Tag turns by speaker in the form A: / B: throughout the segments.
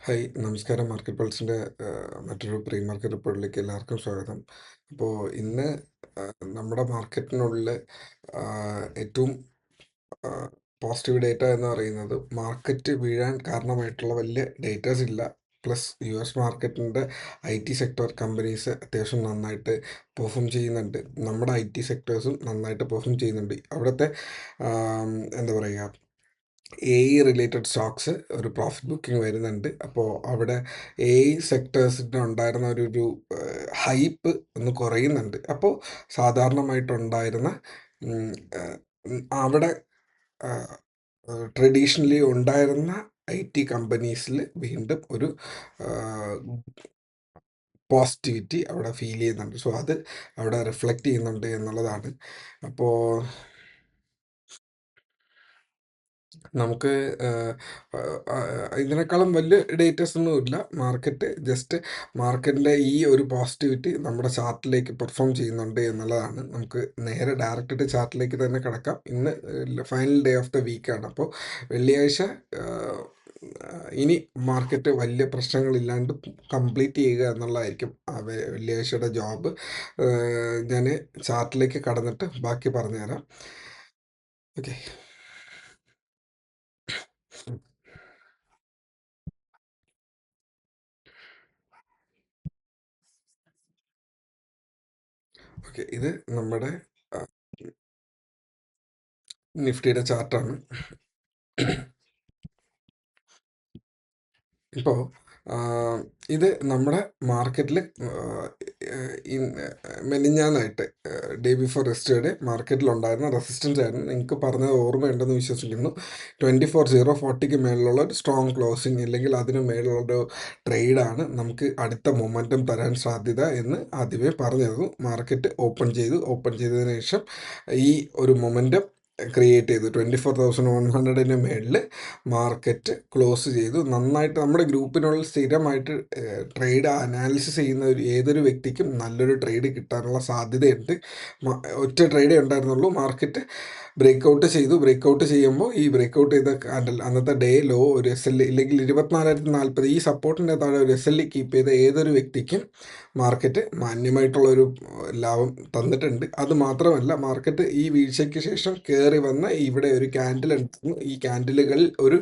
A: Hi, നമസ്കാരം. Market പൾസിൻ്റെ മറ്റൊരു pre market റിപ്പോർട്ടിലേക്ക് എല്ലാവർക്കും സ്വാഗതം. അപ്പോൾ ഇന്ന് നമ്മുടെ മാർക്കറ്റിനുള്ളിൽ ഏറ്റവും പോസിറ്റീവ് ഡേറ്റ എന്ന് പറയുന്നത് മാർക്കറ്റ് വീഴാൻ കാരണമായിട്ടുള്ള വലിയ ഡേറ്റാസ് ഇല്ല. പ്ലസ് യു എസ് മാർക്കറ്റിൻ്റെ ഐ ടി സെക്ടർ കമ്പനീസ് അത്യാവശ്യം നന്നായിട്ട് പെർഫോം ചെയ്യുന്നുണ്ട്. നമ്മുടെ ഐ ടി സെക്ടേഴ്സും നന്നായിട്ട് പെർഫോം ചെയ്യുന്നുണ്ട്. അവിടുത്തെ എന്താ പറയുക, AI റിലേറ്റഡ് സ്റ്റോക്സ് ഒരു പ്രോഫിറ്റ് ബുക്കിംഗ് വരുന്നുണ്ട്. അപ്പോൾ അവിടെ AI സെക്ടേഴ്സിന് ഉണ്ടായിരുന്ന ഒരു ഹൈപ്പ് ഒന്ന് കുറയുന്നുണ്ട്. അപ്പോൾ സാധാരണമായിട്ടുണ്ടായിരുന്ന അവിടെ ട്രഡീഷണലി ഉണ്ടായിരുന്ന IT കമ്പനീസിൽ വീണ്ടും ഒരു പോസിറ്റിവിറ്റി അവിടെ ഫീൽ ചെയ്യുന്നുണ്ട്. സോ അത് അവിടെ റിഫ്ലക്റ്റ് ചെയ്യുന്നുണ്ട് എന്നുള്ളതാണ്. അപ്പോൾ നമുക്ക് ഇതിനേക്കാളും വലിയ ഡേറ്റാസ് ഒന്നുമില്ല. മാർക്കറ്റ് ജസ്റ്റ് മാർക്കറ്റിൻ്റെ ഈ ഒരു പോസിറ്റിവിറ്റി നമ്മുടെ ചാർട്ടിലേക്ക് പെർഫോം ചെയ്യുന്നുണ്ട് എന്നുള്ളതാണ്. നമുക്ക് നേരെ ഡയറക്റ്റ് ചാർട്ടിലേക്ക് തന്നെ കിടക്കാം. ഇന്ന് ഫൈനൽ ഡേ ഓഫ് ദ വീക്കാണ്. അപ്പോൾ വെള്ളിയാഴ്ച ഇനി മാർക്കറ്റ് വലിയ പ്രശ്നങ്ങളില്ലാണ്ട് കംപ്ലീറ്റ് ചെയ്യുക എന്നുള്ളതായിരിക്കും വെള്ളിയാഴ്ചയുടെ ജോബ്. ഞാൻ ചാർട്ടിലേക്ക് കടന്നിട്ട് ബാക്കി പറഞ്ഞുതരാം. ഓക്കെ. ഓക്കെ, ഇത് നമ്മുടെ നിഫ്റ്റിയുടെ ചാർട്ടാണ്. ഇപ്പോൾ ഇത് നമ്മുടെ മാർക്കറ്റിൽ മെനിഞ്ഞാന്നായിട്ട് ഡേ ബിഫോർ യെസ്റ്റർഡേ മാർക്കറ്റിലുണ്ടായിരുന്ന റെസിസ്റ്റൻസ് ആയിരുന്നു. നിങ്ങൾക്ക് പറഞ്ഞത് ഓർമ്മയുണ്ടെന്ന് വിശ്വസിക്കുന്നു. 24,040 മേളിലുള്ള ഒരു സ്ട്രോങ് ക്ലോസിങ് അല്ലെങ്കിൽ അതിന് മേലുള്ളൊരു ട്രേഡാണ് നമുക്ക് അടുത്ത മൊമെൻറ്റം തരാൻ സാധ്യത എന്ന് ആദ്യമേ പറഞ്ഞിരുന്നു. മാർക്കറ്റ് ഓപ്പൺ ചെയ്തതിന് ശേഷം ഈ ഒരു മൊമെൻറ്റം ക്രിയേറ്റ് ചെയ്തു. 24,100 മേളിൽ മാർക്കറ്റ് ക്ലോസ് ചെയ്തു. നന്നായിട്ട് നമ്മുടെ ഗ്രൂപ്പിനുള്ളിൽ സ്ഥിരമായിട്ട് ട്രേഡ് അനാലിസിസ് ചെയ്യുന്ന ഏതൊരു വ്യക്തിക്കും നല്ലൊരു ട്രേഡ് കിട്ടാനുള്ള സാധ്യതയുണ്ട്. ഒറ്റ ട്രേഡേ ഉണ്ടായിരുന്നുള്ളൂ. മാർക്കറ്റ് ബ്രേക്കൗട്ട് ചെയ്യുമ്പോൾ ഈ ബ്രേക്കൗട്ട് ചെയ്ത കാൻഡൽ അന്നത്തെ ഡേ ലോ ഒരു SL ഇല്ലെങ്കിൽ 24,040 ഈ സപ്പോർട്ടിൻ്റെ താഴെ ഒരു SL കീപ്പ് ചെയ്ത ഏതൊരു വ്യക്തിക്കും മാർക്കറ്റ് മാന്യമായിട്ടുള്ളൊരു ലാഭം തന്നിട്ടുണ്ട്. അത് മാത്രമല്ല, മാർക്കറ്റ് ഈ വീഴ്ചയ്ക്ക് ശേഷം കയറി വന്ന ഇവിടെ ഒരു ക്യാൻഡിൽ ഉണ്ടായിരുന്നു. ഈ ക്യാൻഡിലുകളിൽ ഒരു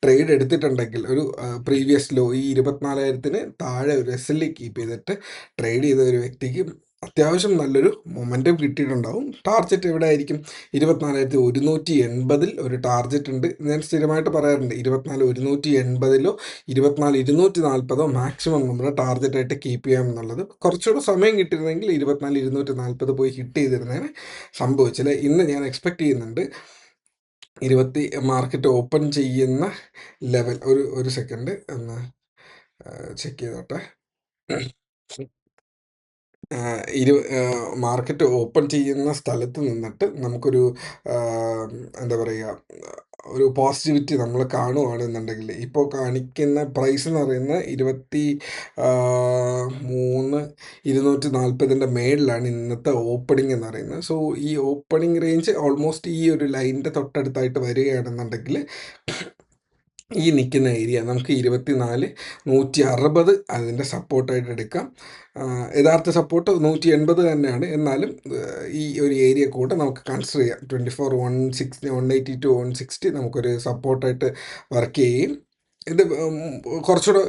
A: ട്രേഡ് എടുത്തിട്ടുണ്ടെങ്കിൽ ഒരു പ്രീവിയസ് ലോ ഈ 24,000 താഴെ ഒരു SL കീപ്പ് ചെയ്തിട്ട് ട്രേഡ് ചെയ്ത ഒരു വ്യക്തിക്ക് അത്യാവശ്യം നല്ലൊരു മൊമെൻറ്റം കിട്ടിയിട്ടുണ്ടാവും. ടാർജറ്റ് എവിടെ ആയിരിക്കും? 24,180 ഒരു ടാർജറ്റ് ഉണ്ട്. ഞാൻ സ്ഥിരമായിട്ട് പറയാറുണ്ട്, 24,180 24,240 മാക്സിമം നമ്മുടെ ടാർജറ്റായിട്ട് കീപ്പ് ചെയ്യാം എന്നുള്ളത്. കുറച്ചുകൂടെ സമയം കിട്ടിയിരുന്നെങ്കിൽ 24,240 പോയി ഹിറ്റ് ചെയ്തിരുന്നതിന് സംഭവിച്ചില്ല. ഇന്ന് ഞാൻ എക്സ്പെക്റ്റ് ചെയ്യുന്നുണ്ട് മാർക്കറ്റ് ഓപ്പൺ ചെയ്യുന്ന ലെവൽ ഒരു സെക്കൻഡ് ഒന്ന് ചെക്ക് ചെയ്തോട്ടെ. മാർക്കറ്റ് ഓപ്പൺ ചെയ്യുന്ന സ്ഥലത്ത് നിന്നിട്ട് നമുക്കൊരു എന്താ പറയുക, ഒരു പോസിറ്റിവിറ്റി നമ്മൾ കാണുകയാണെന്നുണ്ടെങ്കിൽ ഇപ്പോൾ കാണിക്കുന്ന പ്രൈസ് എന്ന് പറയുന്നത് 23,240 മേളിലാണ് ഇന്നത്തെ ഓപ്പണിംഗ് എന്ന് പറയുന്നത്. സോ ഈ ഓപ്പണിംഗ് റേഞ്ച് ഓൾമോസ്റ്റ് ഈ ഒരു ലൈനിൻ്റെ തൊട്ടടുത്തായിട്ട് വരികയാണെന്നുണ്ടെങ്കിൽ ഈ നിൽക്കുന്ന ഏരിയ നമുക്ക് 24,160 അതിൻ്റെ സപ്പോർട്ടായിട്ട് എടുക്കാം. യഥാർത്ഥ സപ്പോർട്ട് 180 തന്നെയാണ്. എന്നാലും ഈ ഒരു ഏരിയ കൂടെ നമുക്ക് കൺസിഡർ ചെയ്യാം. 24,160 180 to 160 നമുക്കൊരു സപ്പോർട്ടായിട്ട് വർക്ക് ചെയ്യും. ഇത് കുറച്ചുകൂടെ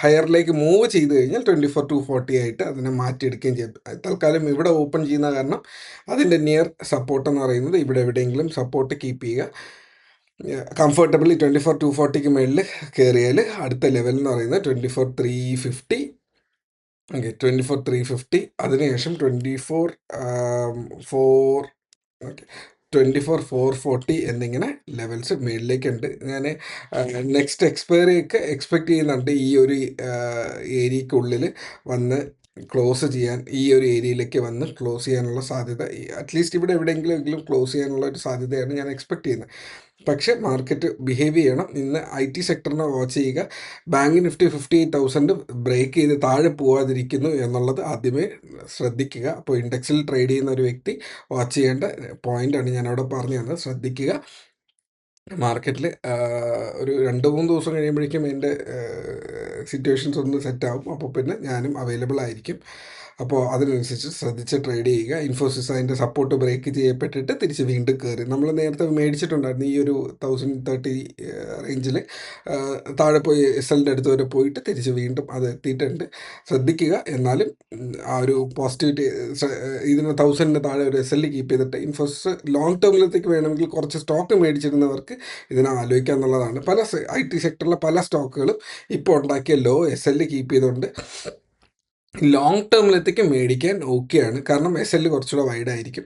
A: ഹയറിലേക്ക് മൂവ് ചെയ്ത് കഴിഞ്ഞാൽ 24,240 ആയിട്ട് അതിനെ മാറ്റിയെടുക്കുകയും ചെയ്യും. തൽക്കാലം ഇവിടെ ഓപ്പൺ ചെയ്യുന്ന കാരണം അതിൻ്റെ നിയർ സപ്പോർട്ട് എന്ന് പറയുന്നത് ഇവിടെ എവിടെയെങ്കിലും സപ്പോർട്ട് കീപ്പ് ചെയ്യുക. കംഫർട്ടബിളി 24,240 മേളിൽ കയറിയാൽ അടുത്ത ലെവൽ എന്ന് പറയുന്നത് 24,350. ഓക്കെ, 24,350. അതിനുശേഷം 24,440 എന്നിങ്ങനെ ലെവൽസ് മേളിലേക്കുണ്ട്. ഞാൻ നെക്സ്റ്റ് എക്സ്പയറിയൊക്കെ എക്സ്പെക്റ്റ് ചെയ്യുന്നുണ്ട് ഈ ഒരു ഏരിയക്കുള്ളിൽ വന്ന് ക്ലോസ് ചെയ്യാൻ, ഈ ഒരു ഏരിയയിലേക്ക് വന്ന് ക്ലോസ് ചെയ്യാനുള്ള സാധ്യത, അറ്റ്ലീസ്റ്റ് ഇവിടെ എവിടെയെങ്കിലും ക്ലോസ് ചെയ്യാനുള്ള ഒരു സാധ്യതയാണ് ഞാൻ എക്സ്പെക്റ്റ് ചെയ്യുന്നത്. പക്ഷേ മാർക്കറ്റ് ബിഹേവ് ചെയ്യണം. ഇന്ന് IT സെക്ടറിനെ വാച്ച് ചെയ്യുക. ബാങ്ക് നിഫ്റ്റി 58,000 ബ്രേക്ക് ചെയ്ത് താഴെ പോകാതിരിക്കുന്നു എന്നുള്ളത് ആദ്യമേ ശ്രദ്ധിക്കുക. അപ്പോൾ ഇൻഡെക്സിൽ ട്രേഡ് ചെയ്യുന്ന ഒരു വ്യക്തി വാച്ച് ചെയ്യേണ്ട പോയിൻ്റാണ് ഞാനവിടെ പറഞ്ഞു തന്നത്. ശ്രദ്ധിക്കുക. മാർക്കറ്റിൽ ഒരു 2-3 ദിവസം കഴിയുമ്പോഴേക്കും എൻ്റെ സിറ്റുവേഷൻസ് ഒന്ന് സെറ്റാവും. അപ്പോൾ പിന്നെ ഞാനും അവൈലബിൾ ആയിരിക്കും. അപ്പോൾ അതിനനുസരിച്ച് ശ്രദ്ധിച്ച് ട്രേഡ് ചെയ്യുക. ഇൻഫോസിസ് അതിൻ്റെ സപ്പോർട്ട് ബ്രേക്ക് ചെയ്യപ്പെട്ടിട്ട് തിരിച്ച് വീണ്ടും കയറി. നമ്മൾ നേരത്തെ മേടിച്ചിട്ടുണ്ടായിരുന്നു ഈ ഒരു 1030 റേഞ്ചിൽ താഴെ പോയി എസ്എല്ലിൻ്റെ അടുത്ത് വരെ പോയിട്ട് തിരിച്ച് വീണ്ടും അത് എത്തിയിട്ടുണ്ട്. ശ്രദ്ധിക്കുക. എന്നാലും ആ ഒരു പോസിറ്റിവിറ്റി ഇതിന് 1000ന് താഴെ ഒരു എസ്എല്ലിൽ കീപ്പ് ചെയ്തിട്ട് ഇൻഫോസിസ് ലോങ് ടേമിലത്തേക്ക് വേണമെങ്കിൽ കുറച്ച് സ്റ്റോക്ക് മേടിച്ചിരുന്നവർക്ക് ഇതിനെ ആലോചിക്കുക എന്നുള്ളതാണ്. പല IT സെക്ടറിലെ പല സ്റ്റോക്കുകളും ഇപ്പോൾ ഉണ്ടാക്കിയ ലോ എസ്എല്ലിൽ കീപ്പ് ചെയ്തുകൊണ്ട് ലോങ് ടേമിലത്തേക്ക് മേടിക്കാൻ ഓക്കെയാണ്. കാരണം എസ്എൽ കുറച്ചുകൂടെ വൈഡ് ആയിരിക്കും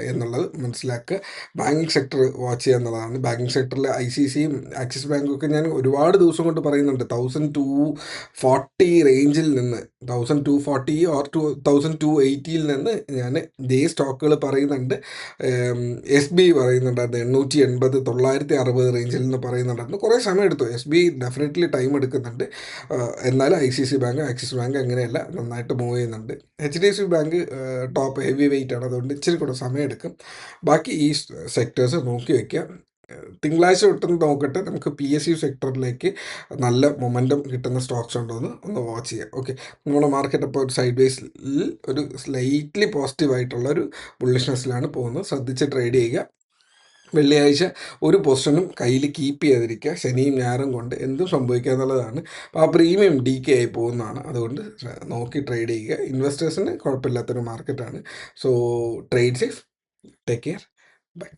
A: എന്നുള്ളത് മനസ്സിലാക്കുക. ബാങ്കിങ് സെക്ടർ വാച്ച് ചെയ്യുക എന്നുള്ളതാണ്. ബാങ്കിങ് സെക്ടറിൽ ICICIയും ആക്സിസ് ബാങ്കും ഒക്കെ ഞാൻ ഒരുപാട് ദിവസം കൊണ്ട് പറയുന്നുണ്ട്. 1240 റേഞ്ചിൽ നിന്ന് 1240 ഓർ 1280യിൽ നിന്ന് ഞാൻ ഇതേ സ്റ്റോക്കുകൾ പറയുന്നുണ്ട്. SBI പറയുന്നുണ്ടായിരുന്നു 880, 960 റേഞ്ചിൽ നിന്ന് പറയുന്നുണ്ടായിരുന്നു. കുറേ സമയം എടുത്തു. SBI ഡെഫിനറ്റ്ലി ടൈം എടുക്കുന്നുണ്ട്. എന്നാലും ICICI ബാങ്ക്, ആക്സിസ് ബാങ്ക് അങ്ങനെയല്ല, നന്നായിട്ട് മൂവ് ചെയ്യുന്നുണ്ട്. HDFC bank top heavy weight ആണ്, അതുകൊണ്ട് ഇച്ചിരി കൂടെ സമയമെടുക്കും. ബാക്കി ഈ സെക്ടേഴ്സ് നോക്കി വയ്ക്കുക. തിങ്കളാഴ്ച തൊട്ട് നോക്കട്ടെ, നമുക്ക് PSU സെക്ടറിലേക്ക് നല്ല മൊമെൻറ്റം കിട്ടുന്ന സ്റ്റോക്സ് ഉണ്ടോ എന്ന് ഒന്ന് വാച്ച് ചെയ്യാം. ഓക്കെ, നമ്മുടെ മാർക്കറ്റ് അപ്പോൾ ഒരു സൈഡ് വേസിൽ ഒരു സ്ലൈറ്റ്ലി പോസിറ്റീവായിട്ടുള്ള ഒരു ബുള്ളിഷ്നെസ്സിലാണ് പോകുന്നത്. ശ്രദ്ധിച്ച് ട്രേഡ് ചെയ്യുക. വെള്ളിയാഴ്ച ഒരു പൊസിഷനും കയ്യിൽ കീപ്പ് ചെയ്യാതിരിക്കുക. ശനിയും ഞായറും കൊണ്ട് എന്തും സംഭവിക്കുക എന്നുള്ളതാണ്. അപ്പോൾ ആ പ്രീമിയം DK ആയി പോകുന്നതാണ്. അതുകൊണ്ട് നോക്കി ട്രേഡ് ചെയ്യുക. ഇൻവെസ്റ്റേഴ്സിന് കുഴപ്പമില്ലാത്തൊരു മാർക്കറ്റാണ്. So trade safe, take care, by.